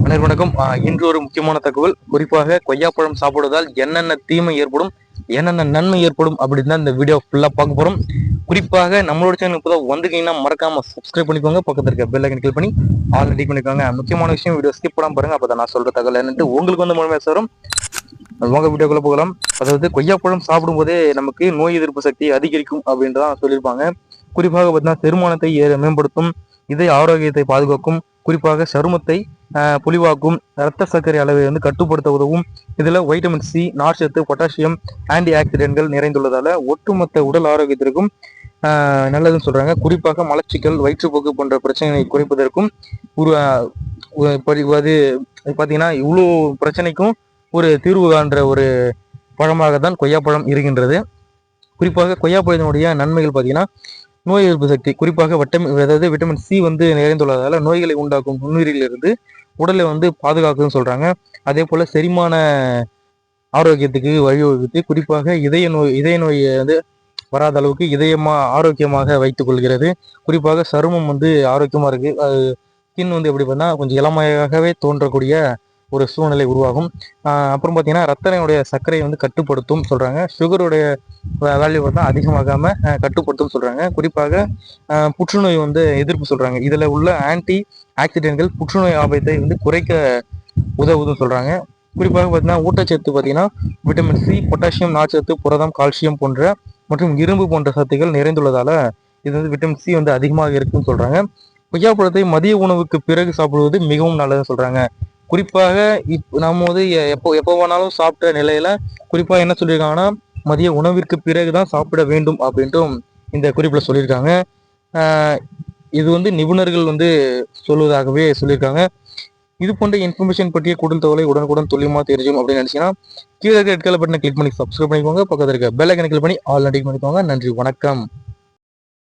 அனைவருக்கும் வணக்கம். இன்று ஒரு முக்கியமான தகவல். குறிப்பாக கொய்யாப்பழம் சாப்பிடுவதால் என்னென்ன தீமை ஏற்படும், என்னென்ன நன்மை ஏற்படும் அப்படின்னு தான் இந்த வீடியோ ஃபுல்லா பார்க்க போறோம். குறிப்பாக நம்மளோட சேனல் இப்போதான் வந்துட்டீங்கன்னா மறக்காம சப்ஸ்கிரைப் பண்ணிக்கோங்க. பக்கத்துல இருக்க பெல் ஐக்கன் கிளிக் பண்ணி ஆல்ரெடி பண்ணிக்கோங்க. முக்கியமான விஷயம், வீடியோ ஸ்கிப் பண்ணாம பாருங்க. அப்பதான் நான் சொல்ற தகவல் என்னட்டு உங்களுக்கு வந்து முழுமையா சேரும். வாங்க வீடியோக்குள்ள போகலாம். அதாவது கொய்யாப்பழம் சாப்பிடும் போதே நமக்கு நோய் எதிர்ப்பு சக்தி அதிகரிக்கும் அப்படின்றதான் சொல்லியிருப்பாங்க. குறிப்பாக பார்த்தீங்கன்னா செரிமானத்தை மேம்படுத்தும், இதய ஆரோக்கியத்தை பாதுகாக்கும், குறிப்பாக சருமத்தை புலிவாக்கும், இரத்த சர்க்கரை அளவை வந்து கட்டுப்படுத்த உதவும். இதுல வைட்டமின் சி, நார்ச்சத்து, பொட்டாசியம், ஆன்டி ஆக்சிடென்ட்கள் நிறைந்துள்ளதால ஒட்டுமொத்த உடல் ஆரோக்கியத்திற்கும் நல்லதுன்னு சொல்றாங்க. குறிப்பாக மலச்சிக்கல், வயிற்றுப்போக்கு போன்ற பிரச்சனைகளை குறைப்பதற்கும் ஒரு அது பார்த்தீங்கன்னா இவ்வளோ பிரச்சனைக்கும் ஒரு தீர்வு காண்ற ஒரு பழமாக தான் கொய்யாப்பழம் இருக்கின்றது. குறிப்பாக கொய்யாப்பழத்தினுடைய நன்மைகள் பார்த்தீங்கன்னா நோய் எதிர்ப்பு சக்தி, குறிப்பாக அதாவது விட்டமின் சி வந்து நிறைந்துள்ளதால நோய்களை உண்டாக்கும் நுண்ணுயிரிலிருந்து உடலை வந்து பாதுகாக்குதுன்னு சொல்றாங்க. அதே போல செரிமான ஆரோக்கியத்துக்கு வழிவகுத்து, குறிப்பாக இதய நோயை வந்து வராத அளவுக்கு ஆரோக்கியமாக வைத்துக் கொள்கிறது. குறிப்பாக சருமம் வந்து ஆரோக்கியமா இருக்கு. ஸ்கின் வந்து எப்படி பார்த்தா கொஞ்சம் இளமையாகவே தோன்றக்கூடிய ஒரு சூழ்நிலை உருவாகும். அப்புறம் பார்த்தீங்கன்னா ரத்தனையுடைய சர்க்கரையை வந்து கட்டுப்படுத்தும் சொல்றாங்க. சுகருடைய வேல்யூ பார்த்தா அதிகமாகாம கட்டுப்படுத்தும் சொல்றாங்க. குறிப்பாக புற்றுநோய் வந்து எதிர்ப்பு சொல்றாங்க. இதுல உள்ள ஆன்டி ஆக்சிடென்ட்கள் புற்றுநோய் ஆபத்தை வந்து குறைக்க உதவுதுன்னு சொல்றாங்க. குறிப்பாக பார்த்தீங்கன்னா ஊட்டச்சத்து பார்த்தீங்கன்னா விட்டமின் சி, பொட்டாசியம், நார்ச்சத்து, புரதம், கால்சியம் போன்ற மற்றும் இரும்பு போன்ற சத்துக்கள் நிறைந்துள்ளதால இது வந்து விட்டமின் சி வந்து அதிகமாக இருக்குன்னு சொல்றாங்க. கொய்யாப்பழத்தை மதிய உணவுக்கு பிறகு சாப்பிடுவது மிகவும் நல்லதுன்னு சொல்றாங்க. குறிப்பாக நம்ம வந்து எப்போ வேணாலும் சாப்பிட்ட நிலையில குறிப்பாக என்ன சொல்லியிருக்காங்கன்னா மதிய உணவிற்கு பிறகுதான் சாப்பிட வேண்டும் அப்படின்ட்டும் இந்த குறிப்பில் சொல்லியிருக்காங்க. இது வந்து நிபுணர்கள் வந்து சொல்வதாகவே சொல்லியிருக்காங்க. இது போன்ற இன்ஃபர்மேஷன் பற்றிய கூடுதல் தகவலை உடனுக்குடன் துல்லியமா தெரிஞ்சுக்கணும் அப்படின்னு நினைச்சீங்கன்னா கீழே இருக்க ரெட் கலர் பட்டனை கிளிக் பண்ணி சப்ஸ்கிரைப் பண்ணிக்கோங்க. பக்கத்தில் இருக்க பெல் ஐக்கனை கிளிக் பண்ணி ஆல் நோட்டிஃபிகேஷன் பண்ணிக்கோங்க. நன்றி, வணக்கம்.